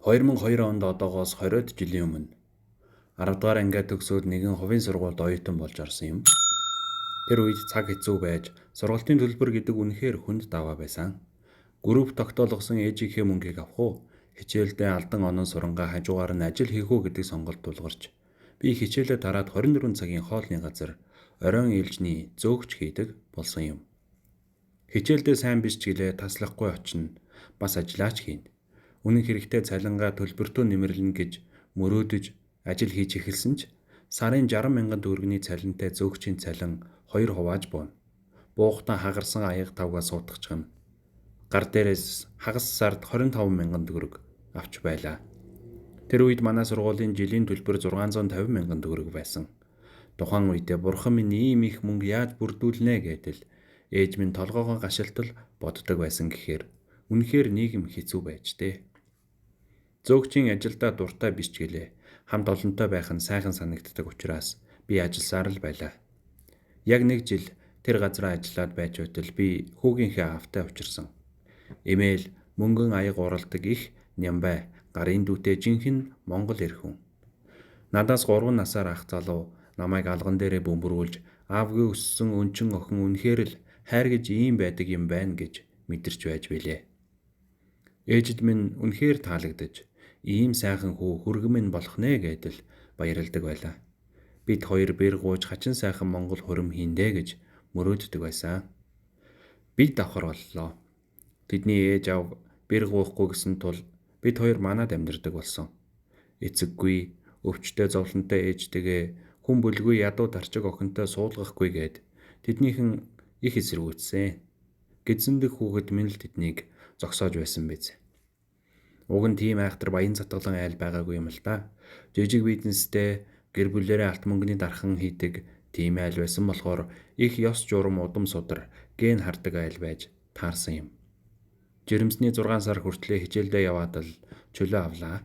2002 онд одоогоос 20-од жилийн өмнө 10 дугаар ангиад төгсөөд нэгэн хувийн сургуульд оюутан болж орсон юм. Тэр үед цаг хэцүү байж сургалтын төлбөр гэдэг үнэхээр хүнд даваа байсан. Групп тогтоолгосон ээжийнхээ мөнгийг авах уу? Хичээлдээ алдан онон сурангаа хажуугаар нь ажил хийх үү гэдэг сонголт тулгарч би хичээлээ тараад 24 цагийн хоолны газар оройн ээлжний зөөгч хийдэг болсон юм. Хичээлдээ сайн биш ч гэлээ таслахгүй очино. Бас ажиллаач хийнэ. Үнэн хэрэгтээ цалингаа төлбөртөө нэмэрлэнэ гэж мөрөөдөж ажил хийж эхэлсэн ч сарын 60 мянган төгрөгийн цалинтай зөөгчийн цалин 2 хувааж бууна. Буухтаа хагарсан аяга тавгаа суутгachгана. Гар дээрээс хагас сард 25 мянган төгрөг авч байлаа. Тэр үед манай сургуулийн жилийн төлбөр 650 мянган төгрөг байсан. Тухайн үедээ бурхан минь ийм их мөнгө яаж бүрдүүлнэ гэдэл ээж минь толгоогоо гашилтал боддог байсан гэхээр үнэхээр нийгэм хэцүү байж дээ. Зөөгчийн ажилдаа дуртай биш ч гэлээ хамт олонтой байх нь сайхан санагддаг учраас би ажилласаар л байлаа. Яг 1 жил тэр газараа ажиллаад байж байтал би хүүгийнхээ аавтай учирсан. Эмээл мөнгөн аяга уралдаг их Нямбай гарын дүүтэй жинхэнэ Монгол эр хүн. Надаас 3 насаар ах залуу намайг алган дээрээ бөмбөрүүлж аавгүй өссөн өнчин охин үнэхээр л хайр гэж ийм байдаг юм байна гэж мэдэрч байж билээ. Ээжид минь үнэхээр таалагдаж ийм сайхан хүү хүргэн минь болох нэ гэдэл баярлдаг байлаа. Бид хоёр бэр гууж хачин сайхан Монгол хурим хийндэ гэж мөрөөддөг байсан. Бид давхар боллоо. Тэдний ээж аав бэр гуухгүй гэсэн тул бид хоёр манад амьдардаг болсон. Эцэггүй, өвчтөе зовлонтой ээжтэйгээ хүн бүлгүй ядуу тарчиг охинтой суулгахгүй гээд тэднийхэн их эсэргүүцсэн. Гэзэндэх хүүхэд минь л тэднийг зогсоож байсан биз. Уг нь тийм айхтар баян затгалан айл байгаагүй юм л да. Жижиг бизнестэй гэр бүлээрээ алт мөнгөний дархан хийдэг тийм айл байсан болохоор их ёс журам удам судар ген хардаг айл байж таарсан юм. Жирэмсний 6 сар хүртлээр хичээлдээ яваад л чөлөө авлаа.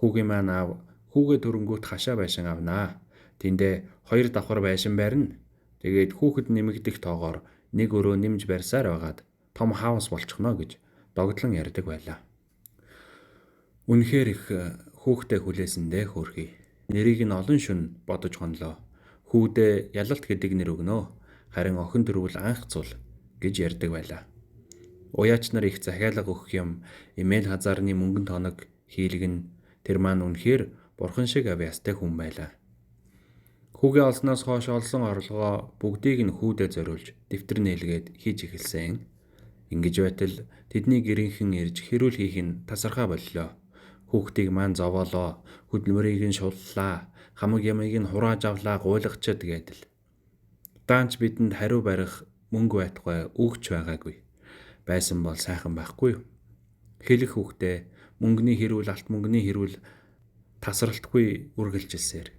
Хүүгийн маань аав хүүгээ төрөнгүүт хашаа байшин авнаа. Тэндээ 2 давхар байшин барина. Тэгээд хүүхэд нэмэгдэх тоогоор нэг өрөө нэмж барьсаар байгаад том хаус болчихно гэж догдлон ярьдаг байлаа. Үнэхээр их хүүхдээ хүлээсэндээ хөөрхий. Нэрийг нь олон шүн бодож гонлоо. Хүүдээ ялалт гэдэг нэр өгнөө. Харин охин төрвөл анх цул гэж ярьдаг байлаа. Уяач нар их захиалга өгөх юм, эмээл хазаарны мөнгөн тоног хийлгэн тэр маань үнэхээр бурхан шиг авьяастай хүн байлаа. Хүүгээ олсноос хойш олсон орлогоо бүгдийг нь хүүдээ зориулж дэвтэр нээлгээд хийж эхэлсэн. Ингэж байтал тэдний гэрийнхэн ирж хэрүүл хийх нь тасархаа боллоо. Хүүхдийг маань зовоолоо, хөдөлмөрийг нь шуллаа, хамаг ямыг нь хурааж авлаа гуйлагчад гэдэл. Даанч бидэнд хариу барих мөнгө байтугай өгч байгаагүй. Байсан бол сайхан байхгүй юу? Хэлэх хүүхдээ мөнгөний хэрүүл алт мөнгөний хэрүүл тасралтгүй үргэлжилсээр.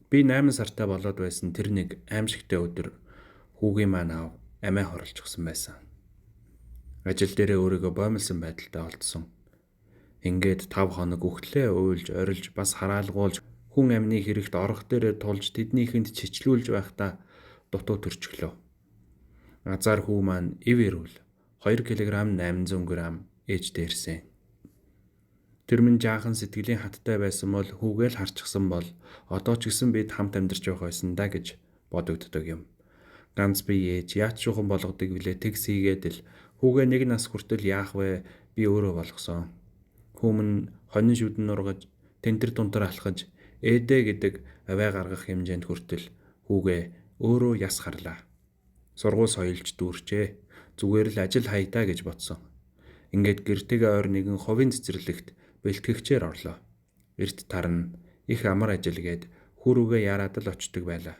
Би 8 сартай болоод байсан тэр нэг аимшигтай өдөр хүүгийн маань аав амиа хорлцсон байсан. Ажил дээрээ өөрийгөө боомлсон байдалтай олдсон. Ингээд 5 хоног үхтлээ уйлж орилж бас хараалгуулж хүн амны хэрэгт орох дээрээ тулж тэднийхэнд чичлүүлж байхдаа дутуу төрчихлөө. Азар хүү маань ив ирүүл 2 кг 800 г ээжтэй ирсэн. Тэр минь жаахан сэтгэлийн хаттай байсан бол хүүгээл харчихсан бол одоо ч гэсэн бид хамт амьдарч явах байсан да гэж бодогддог юм. Ганц би ээж яаж шухан болгодог вүлээ тэгс хийгээд л хүүгээ 1 нас хүртэл яах вэ би өөрөө болгосон. Хүмүн хонин шүдэн нургаж тентэр тунтар алхаж ээдэ гэдэг аваа гаргах хэмжээнд хүртэл хүүгээ өөрөө яс харлаа. Сургууль соёлж дүүрчээ. Зүгээр л ажил хайдаа гэж бодсон. Ингээд гэртэйгээ ойр нэгэн хувийн цэцэрлэгт бэлтгэгчээр орлоо. Эрт тарна их амар ажилгээд хүрүүгээ яраад л очдөг байлаа.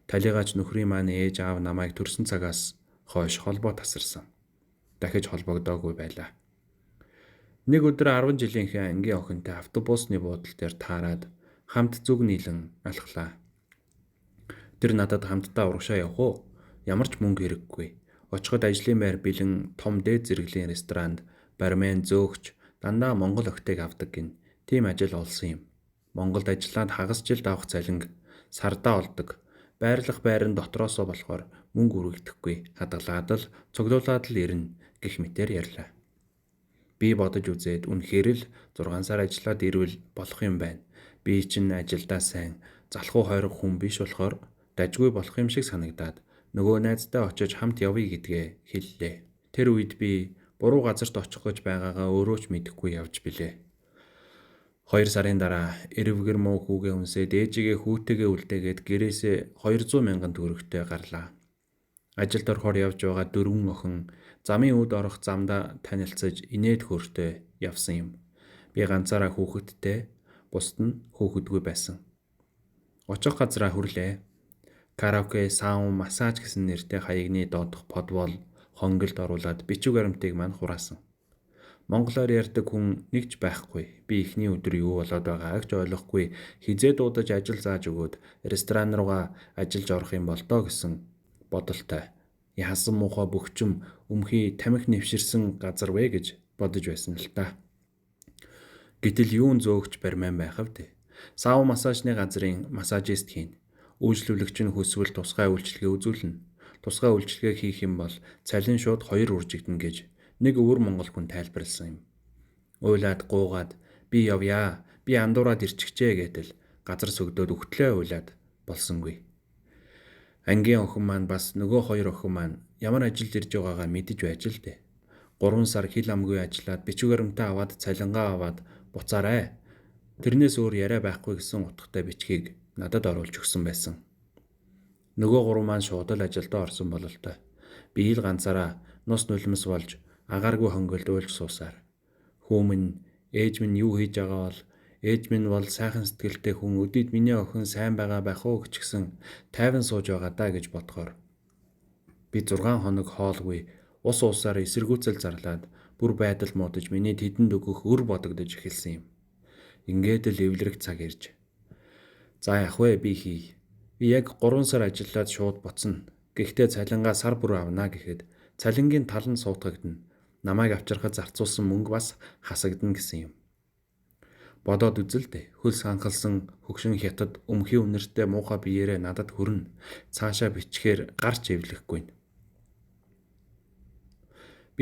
Талигаач нөхрийн маань ээж аав намайг төрсөн цагаас хойш холбоо тасарсан. Дахиж холбогдоогүй байлаа. Нэг өдөр 10 жилийнхээ ангийн охинтой автобусны буудлын дээр таарад хамт зүг нийлэн алхлаа. Тэр надад хамтдаа урагшаа явах уу? Ямар ч мөнгө хэрэггүй. Очиход ажлын байр бэлэн том дээд зэрэглэлийн ресторанд бармен зөөгч дандаа монгол охтыг авдаг гин. Тийм ажил олсон юм. Монголд ажиллаад хагас жилд авах цалинг сардаа олдог. Байрлах байран дотроосоо болохоор мөнгө үргэлдэхгүй. Хадгалаад л цуглуулад л ирнэ гэх мэтээр ярьлаа. Би бодож үзээд үнэхээр л 6 сар ажиллаад ирвэл болох юм байна. Би чинь ажилдаа сайн залхуу хойрог хүн биш болохоор дажгүй болох юм шиг санагдаад нөгөө найзтай очиж хамт явъя гэдгээ хэллээ. Тэр үед би буруу газарт очих гэж байгаагаа өөрөө ч мэдэхгүй явж билээ. 2 сарын дараа эрвгэр муу хүүгээ үнсээд ээжигээ хүүтэйгээ үлдээгээд гэрээсээ 200 мянган төгрөгтэй гарлаа. Ажилд орохоор явж байгаа 4 охин замын үд орох замдаа танилцаж инээд хөөртэй явсан юм. Би ганцаараа хүүхэдтэй, бусд нь хүүхэдгүй байсан. Очих газраа хүрлээ. Караоке, саун, массаж гэсэн нэртэй хаягны доодох подвол хонголд оруулаад бичиг баримтыг мань хураасан. Монголоор ярьдаг хүн нэгч байхгүй. Би эхний өдөр юу болоод байгааг ч ойлгохгүй хизээ дуудаж ажил зааж өгөөд ресторан руугаа ажиллаж орох юм бол доо гэсэн бодолтой. Яасан муухай бөхчм өмхий тамхи нэвширсэн газар вэ гэж бодож байсан л та. Гэтэл юун зөөгч барьман байх вэ? Сав массажны газрын массажист хийн. Үйлчлүүлэгч нь хүсвэл тусгай үйлчлэгээ үзүүлнэ. Тусгай үйлчлэгээ хийх юм бол цалин шууд 2 үржигдэнэ гэж нэг өвөр монгол хүн тайлбарласан юм. Уйлаад гуугаад би явъя, би андуураад ирчихжээ гэдэл газар сөгдөөд өгтлээ уйлаад болсонгүй. Ангийн охин маань бас нөгөө 2 охин маань ямар ажилд ирж байгаагаа мэдэж байж л дээ. 3 сар хил амгүй ажиллаад бичиг баримтаа аваад цалингаа аваад буцаарай. Тэрнээс өөр яриа байхгүй гэсэн утгатай бичгийг надад оруулж өгсөн байсан. Нөгөө 3 маань шууд л ажилдаа орсон бололтой. Би ил ганцаараа нус нулимс болж агааргүй хонголд уйлж суусаар. Хүүмэн ээж минь юу хийж байгаа бол ээж минь бол сайхан сэтгэлтэй хүн өдөрт миний охин сайн байгаа байх уу гिचгсэн тайван сууж байгаа даа гэж бодохоор би 6 хоног хоолгүй ус уусаар эсэргүүцэл зарлаад бүр байдал муудаж миний тэдэнд өгөх өр бодогдож эхэлсэн юм. Ингээд л эвлэрэх цаг ирж. За ях вэ би хий. Би яг 3 сар ажиллаад шууд буцна. Гэхдээ цалингаа сар бүр авна гэхэд цалингийн тал нь суутгагдана. Намайг авчирхад зарцуулсан мөнгө бас хасагдана гэсэн юм. Бодоод үзэлтэй. Хөлс ханхалсан хөгшин хятад өмхий үнэртэй муухай биеэрээ надад хүрнэ. Цаашаа бичгээр гарч эвлэхгүй.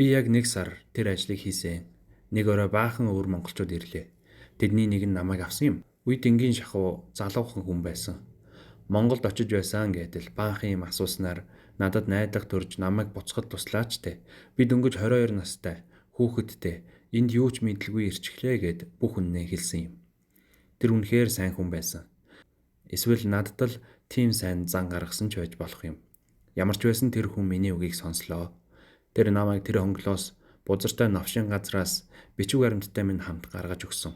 Би яг 1 сар тэр ажлыг хийсэн. Нэг орой баахан өвөр монголчууд ирлээ. Тэдний нэг нь намайг авсан юм. Үйд энгийн шахуу залуухан хүн байсан. Монголд очиж байсан гэдэл баахан юм асууснаар надад найдлага төрж намайг буцахад туслаач те. Би дөнгөж 22 настай, хүүхэдтэй, энд юу ч мэдлгүй ирчихлээ гэд бүх үннээ хэлсэн юм. Тэр үнэхээр сайн хүн байсан. Эсвэл надад л тийм сайн зан гаргасан ч байж болох юм. Ямар ч байсан тэр хүн миний үгийг сонслоо. Тэр намайг тэр хонглоос бузартай новшин газраас бичиг баримттай минь хамт гаргаж өгсөн.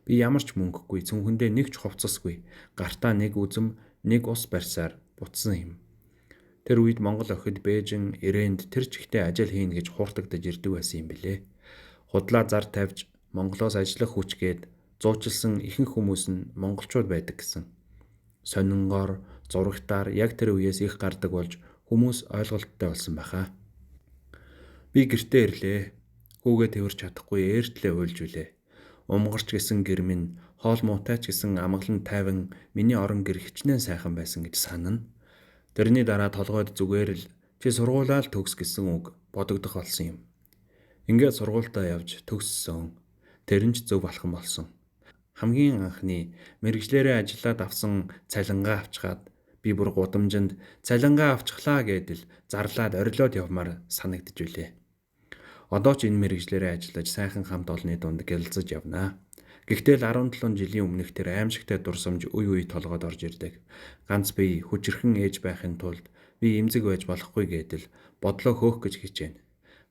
Би ямар ч мөнгөгүй, цүнхэндээ нэг ч хувцасгүй, гартаа нэг үзэм, нэг ус барьсаар буцсан юм. Тэр үед Монгол охид Бээжин, Ирээнд тэр чигтээ ажил хийнэ гэж хууртагдаж ирдэг байсан юм билээ. Худлаа зар тавьж Монголоос ажиллах хүчгээд зуучлсан ихэнх хүмүүс нь монголчууд байдаг гэсэн. Сонингоор, зурагтаар яг тэр үеэс их гардаг болж хүмүүс ойлголттой болсон байхаа. Би гэртээ ирлээ. Хүүгээ тэрч чадахгүй ээртлээ уйлж үлээ. Умгарч гэсэн гэр минь хоол муутайч гэсэн амгалан тайван миний орон гэр хичнээн сайхан байсан гэж санана. Тэрний дараа толгойд зүгээр л чи сургуулаа л төгс гэсэн үг бодогдох болсон юм. Ингээд сургуультаа явж төгссөн. Тэр нь ч зөв алхам болсон. Хамгийн анхны мэрэгчлэрээ ажиллаад авсан цалингаа авчгаад би бүр гудамжинд цалингаа авчихлаа гэдэл зарлаад орилоод явмаар санагдж үлээ. Одоо ч энэ мэрэгчлэрээ ажиллаж сайхан хамт олонны дунд гялалзаж явнаа. Гэхдээ л 17 жилийн өмнөх тэр аимшигтай дурсамж үе толгойд орж ирдэг. Ганц би хүчирхэн ээж байхын тулд би эмзэг байж болохгүй гэдэл бодлоо хөөх гэж хичээнэ.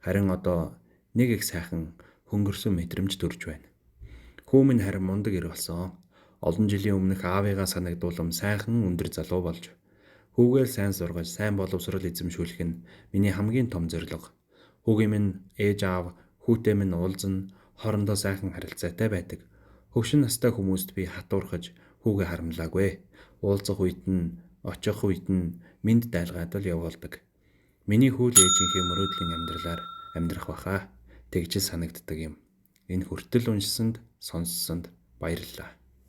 Харин одоо нэг их сайхан хөнгөрсөн мэдрэмж төрж байна. Хүүмэн харин мундаг ир болсон. Олон жилийн өмнөх аавыгаа санагдуулам сайхан өндөр залуу болж хүүгээл сайн сургаж сайн боловсрол эзэмшүүлэх нь миний хамгийн том зорилго. Хүүгийн минь ээж аав, хүүтэй минь уулзна, хоорондоо сайхан харилцаатай байдаг. Хөвшин настай хүмүүст би хатуурхаж хүүгээ харамлаагүй. Уулзах үед нь, очих үед нь минд дайлгаад л явуулдаг. Миний хүү л ээжийнхээ мөрөөдлийн амьдралаар амьдрах баха. Тэгж санагддаг юм. Энэ хүртэл уншсанд, сонссонд баярлалаа.